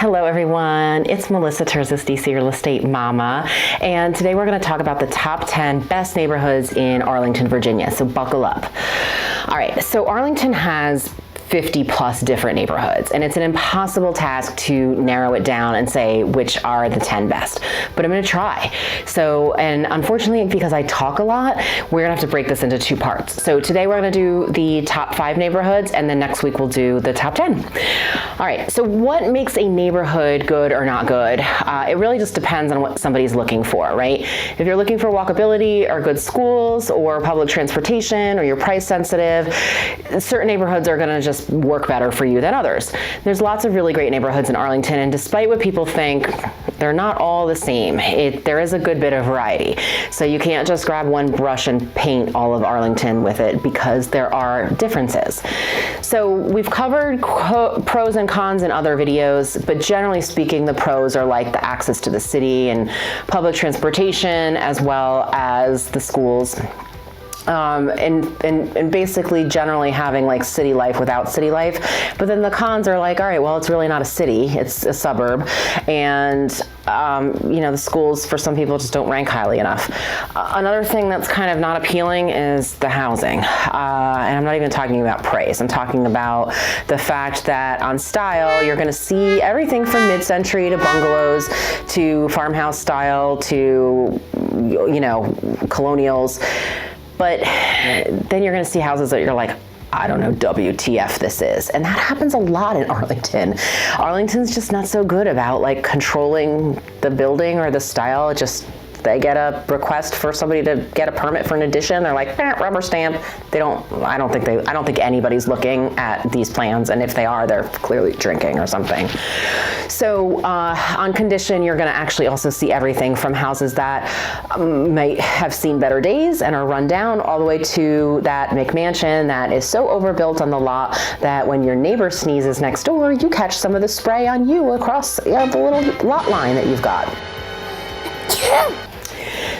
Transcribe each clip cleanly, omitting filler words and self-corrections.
Hello everyone, it's Melissa Terzis, DC Real Estate Mama, and today we're going to talk about the top 10 best neighborhoods in Arlington, Virginia, so buckle up. All right, so Arlington has 50 plus different neighborhoods, and it's an impossible task to narrow it down and say which are the 10 best, but I'm going to try. So, and unfortunately, because I talk a lot, we're going to have to break this into two parts. So today we're going to do the top 5 neighborhoods, and then next week we'll do the top 10. All right, so what makes a neighborhood good or not good? It really just depends on what somebody's looking for, right? If you're looking for walkability or good schools or public transportation or you're price sensitive, certain neighborhoods are going to just work better for you than others. There's lots of really great neighborhoods in Arlington, and despite what people think, they're not all the same. There is a good bit of variety. So you can't just grab one brush and paint all of Arlington with it because there are differences. So we've covered pros and cons in other videos, but generally speaking, the pros are like the access to the city and public transportation, as well as the schools. And basically generally having like city life without city life. But then the cons are like, all right, well, it's really not a city, it's a suburb. And, the schools for some people just don't rank highly enough. Another thing that's kind of not appealing is the housing. And I'm not even talking about price. I'm talking about the fact that on style, you're gonna see everything from mid-century to bungalows to farmhouse style to, colonials. But then you're going to see houses that you're like, I don't know, WTF this is. And that happens a lot in Arlington. Arlington's just not so good about like controlling the building or the style. They get a request for somebody to get a permit for an addition. They're like, rubber stamp. I don't think anybody's looking at these plans. And if they are, they're clearly drinking or something. So on condition, you're gonna actually also see everything from houses that might have seen better days and are run down, all the way to that McMansion that is so overbuilt on the lot that when your neighbor sneezes next door, you catch some of the spray on you across the little lot line that you've got.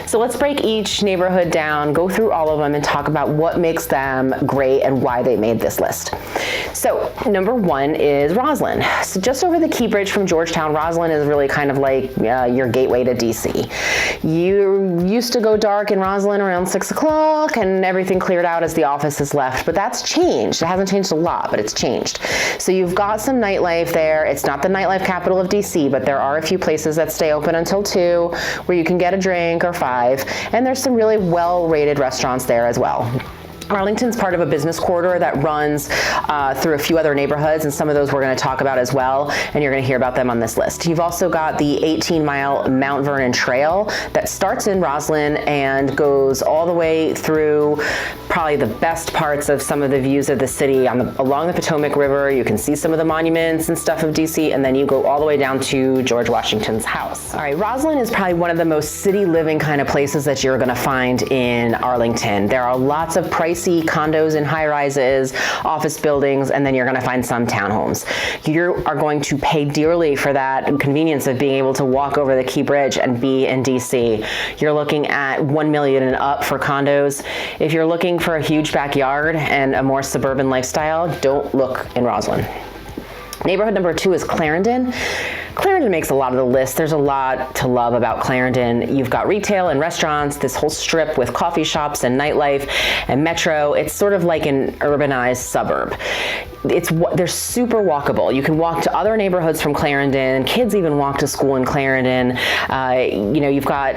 So let's break each neighborhood down, go through all of them, and talk about what makes them great and why they made this list. So number 1 is Rosslyn. So just over the Key Bridge from Georgetown, Rosslyn is really kind of like your gateway to DC. You used to go dark in Rosslyn around 6 o'clock and everything cleared out as the offices left, but that's changed. It hasn't changed a lot, but it's changed. So you've got some nightlife there. It's not the nightlife capital of DC, but there are a few places that stay open until 2 where you can get a drink, or 5. And there's some really well-rated restaurants there as well. Arlington's part of a business corridor that runs through a few other neighborhoods, and some of those we're going to talk about as well, and you're going to hear about them on this list. You've also got the 18-mile Mount Vernon Trail that starts in Rosslyn and goes all the way through probably the best parts of some of the views of the city along the Potomac River. You can see some of the monuments and stuff of DC, and then you go all the way down to George Washington's house. All right, Rosslyn is probably one of the most city living kind of places that you're going to find in Arlington. There are lots of pricey condos and high-rises, office buildings, and then you're going to find some townhomes. You are going to pay dearly for that convenience of being able to walk over the Key Bridge and be in DC. You're looking at $1 million and up for condos. If you're looking for a huge backyard and a more suburban lifestyle, don't look in Rosslyn. Neighborhood number 2 is Clarendon. Clarendon makes a lot of the list. There's a lot to love about Clarendon. You've got retail and restaurants, this whole strip with coffee shops and nightlife and metro. It's sort of like an urbanized suburb. They're super walkable. You can walk to other neighborhoods from Clarendon. Kids even walk to school in Clarendon. You've got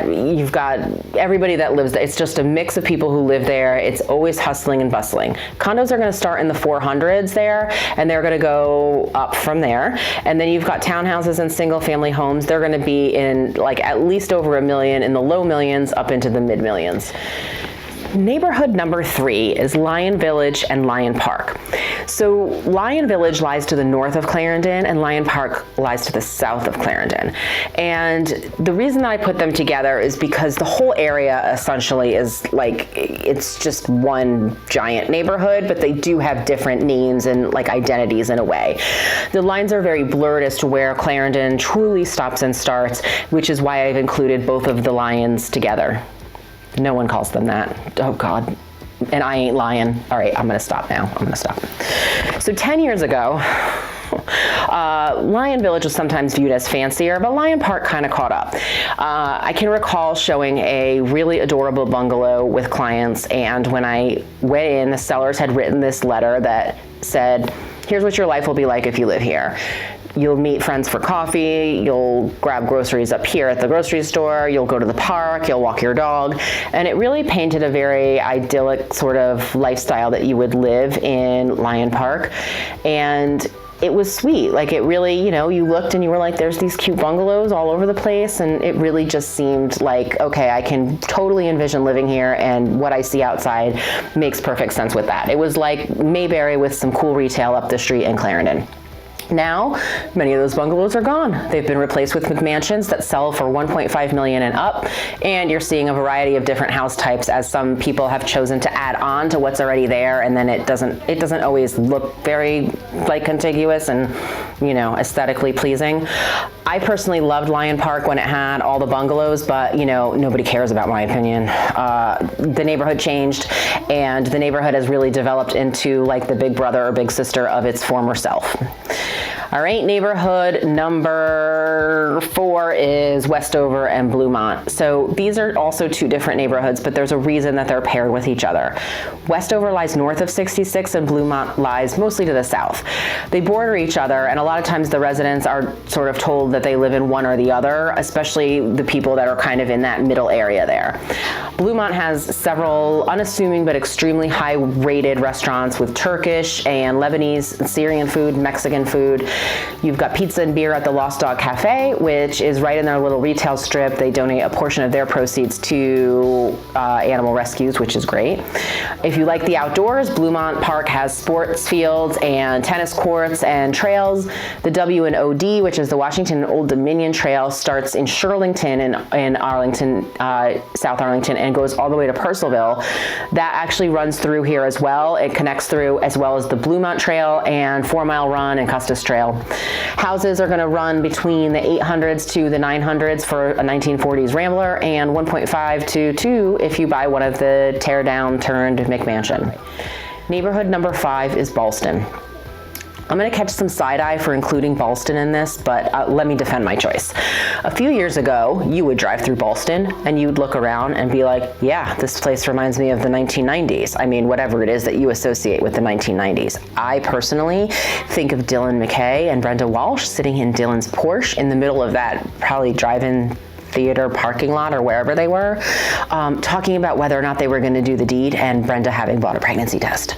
everybody that lives there. It's just a mix of people who live there. It's always hustling and bustling. Condos are going to start in the 400s there, and they're going to go up from there. And then you've got townhouses and single family homes. They're going to be in like at least over $1 million, in the low millions up into the mid millions. Neighborhood number 3 is Lyon Village and Lyon Park. So Lyon Village lies to the north of Clarendon and Lyon Park lies to the south of Clarendon. And the reason that I put them together is because the whole area essentially is like, it's just one giant neighborhood, but they do have different names and like identities in a way. The lines are very blurred as to where Clarendon truly stops and starts, which is why I've included both of the Lyons together. No one calls them that. Oh God. And I ain't lying. All right, I'm gonna stop now. So 10 years ago, Lion Village was sometimes viewed as fancier, but Lion Park kind of caught up. I can recall showing a really adorable bungalow with clients, and when I went in, the sellers had written this letter that said, here's what your life will be like if you live here. You'll meet friends for coffee, you'll grab groceries up here at the grocery store, you'll go to the park, you'll walk your dog. And it really painted a very idyllic sort of lifestyle that you would live in Lion Park. And it was sweet. Like, it really, you know, you looked and you were like, there's these cute bungalows all over the place. And it really just seemed like, okay, I can totally envision living here, and what I see outside makes perfect sense with that. It was like Mayberry with some cool retail up the street in Clarendon. Now, many of those bungalows are gone. They've been replaced with McMansions that sell for $1.5 million and up, and you're seeing a variety of different house types as some people have chosen to add on to what's already there, and then it doesn't always look very like contiguous and, you know, aesthetically pleasing. I personally loved Lion Park when it had all the bungalows, but, you know, nobody cares about my opinion. The neighborhood changed, and the neighborhood has really developed into like the big brother or big sister of its former self. All right, neighborhood number 4 is Westover and Bluemont. So these are also two different neighborhoods, but there's a reason that they're paired with each other. Westover lies north of 66 and Bluemont lies mostly to the south. They border each other, and a lot of times the residents are sort of told that they live in one or the other, especially the people that are kind of in that middle area there. Bluemont has several unassuming but extremely high-rated restaurants with Turkish and Lebanese and Syrian food, Mexican food. You've got pizza and beer at the Lost Dog Cafe, which is right in their little retail strip. They donate a portion of their proceeds to animal rescues, which is great. If you like the outdoors, Bluemont Park has sports fields and tennis courts and trails. The W&OD, which is the Washington and Old Dominion Trail, starts in Shirlington in Arlington, South Arlington, and goes all the way to Purcellville. That actually runs through here as well. It connects through, as well as the Bluemont Trail and 4 Mile Run and Custis Trail. Houses are going to run between the 800s to the 900s for a 1940s Rambler, and 1.5 to 2 if you buy one of the tear-down turned McMansion. Neighborhood number 5 is Ballston. I'm going to catch some side-eye for including Ballston in this, but let me defend my choice. A few years ago, you would drive through Ballston and you'd look around and be like, yeah, this place reminds me of the 1990s. I mean, whatever it is that you associate with the 1990s. I personally think of Dylan McKay and Brenda Walsh sitting in Dylan's Porsche in the middle of that probably drive-in theater parking lot or wherever they were, talking about whether or not they were going to do the deed, and Brenda having bought a pregnancy test.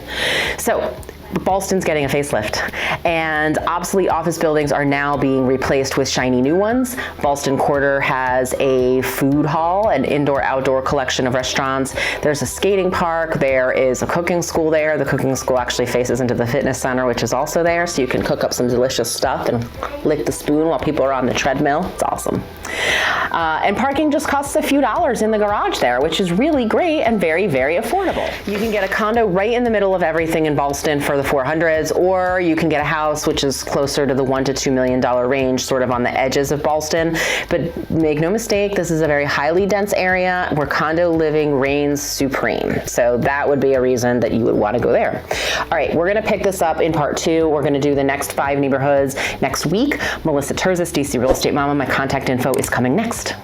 So Ballston's getting a facelift, and obsolete office buildings are now being replaced with shiny new ones. Ballston Quarter has a food hall, an indoor-outdoor collection of restaurants. There's a skating park. There is a cooking school there. The cooking school actually faces into the fitness center, which is also there, so you can cook up some delicious stuff and lick the spoon while people are on the treadmill. It's awesome. And parking just costs a few dollars in the garage there, which is really great and very, very affordable. You can get a condo right in the middle of everything in Ballston for the 400s, or you can get a house which is closer to the $1 to $2 million range, sort of on the edges of Ballston. But make no mistake, this is a very highly dense area where condo living reigns supreme. So that would be a reason that you would want to go there. All right, we're going to pick this up in part 2. We're going to do the next 5 neighborhoods next week. Melissa Terzis, DC Real Estate Mama. My contact info is coming next.